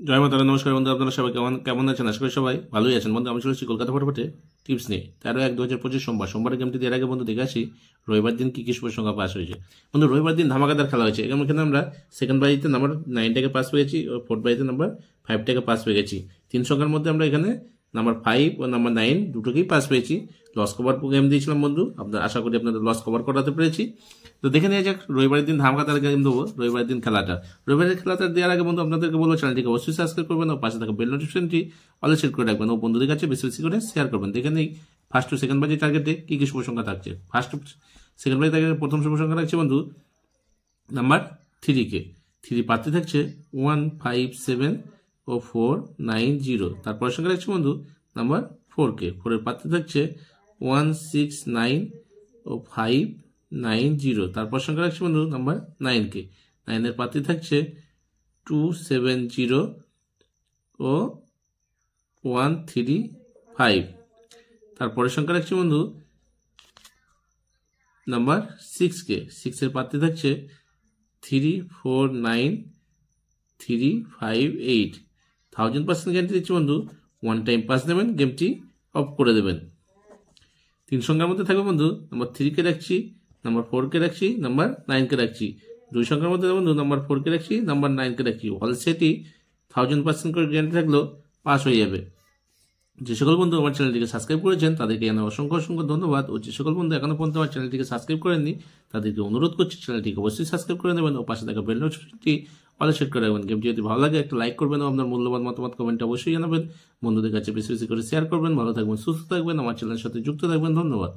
জয় মাতা, নমস্কার বন্ধু। আপনারা সবাই কেমন আছেন? আশা করি সবাই ভালোই আছেন। বন্ধু, আমি চলেছি কলকাতা ফটাফটে টিপস নিয়ে। 13/1/2025 সোমবারের গেমটি এর আগে বন্ধু দেখে আসি রবিবার দিন কি কি শুভ সংখ্যা পাস হয়েছে। বন্ধু, রবিবার দিন ধামাকাদার খেলা হয়েছে। এখানে আমরা সেকেন্ড বাড়িতে নাম্বার 9টাকে পাস পেয়েছি ও ফোর্থ বাড়িতে নাম্বার 5টাকে পাস পেয়ে গেছি। 3 সংখ্যার মধ্যে আমরা এখানে নাম্বার 5 ও নাম্বার 9 দুটোকেই পাস পেয়েছি। লস কভার গেম দিয়েছিলাম বন্ধু, আশা করি আপনাদের লস কভার করাতে পেরেছি। তো দেখে নিয়ে যাক রবিবারের দিন ধামাকাদার গেম দেবো। রবিবারের দিন খেলাটা দেওয়ার আগে বন্ধু আপনাদেরকে বলবো চ্যানেলটিকে অবশ্যই সাবস্ক্রাইব করবেন ও পাশে থাকা বেল নোটিফিকেশনটি অলে সেট করে রাখবেন ও বন্ধুদের কাছে বেশি বেশি করে শেয়ার করবেন। দেখে নেই ফার্স্ট টু সেকেন্ড বাজি টার্গেটে কি কি শুভ সংখ্যা থাকছে। ফার্স্ট টু সেকেন্ড বাজি টার্গেটে প্রথম শুভ সংখ্যা থাকছে বন্ধু নাম্বার 3কে। 3 প্রার্থী থাকছে 1, 5, 7 ও 4, 9, 0। তারপরের সংখ্যা থাকছে বন্ধু নাম্বার 4কে। 4 এর প্রার্থী থাকছে 1, 6, 9 ও 5, 9, 0। তারপর সংখ্যা রাখছে বন্ধু নাম্বার 9কে। 9 এর প্রার্থী থাকছে 2, 7, 0 ও 1, 3, 5। তারপরের সংখ্যা রাখছে বন্ধু নাম্বার 6কে। 6 এর প্রার্থী থাকছে 3, 4, 9, 3, 5, 8। 1000% গ্যারান্টি দিচ্ছি বন্ধু, 1 টাইম পাস দেবেন, গেমটি অফ করে দেবেন। 3 সংখ্যার মধ্যে থাকবে বন্ধু নাম্বার 3কে রাখছি, নাম্বার 4কে রাখছি, নাম্বার 9কে রাখছি। 2 সংখ্যার মধ্যে বন্ধু নাম্বার 4কে রাখছি, নাম্বার 9কে রাখছি। অল সেটই 1000% করে গ্যারান্টি থাকলেও পাস হয়ে যাবে। যে সকল বন্ধু আমার চ্যানেলটিকে সাবস্ক্রাইব করেছেন তাদেরকে জানাই অসংখ্য অসংখ্য ধন্যবাদ। ও যে সকল বন্ধু এখনো পর্যন্ত আমার চ্যানেলটিকে সাবস্ক্রাইব করেননি তাদেরকে অনুরোধ করছি চ্যানেলটিকে অবশ্যই সাবস্ক্রাইব করে নেবেন ও পাশে থাকা বেল নোটিফিকেশনটি অলে সেট করে রাখবেন। গেমটি যদি ভালো লাগে একটা লাইক করবেন ও আপনার মূল্যবান মতামত কমেন্টে অবশ্যই জানাবেন। বন্ধুদের কাছে বেশি বেশি করে শেয়ার করবেন। ভালো থাকবেন, সুস্থ থাকবেন, আমার চ্যানেলের সাথে যুক্ত থাকবেন। ধন্যবাদ।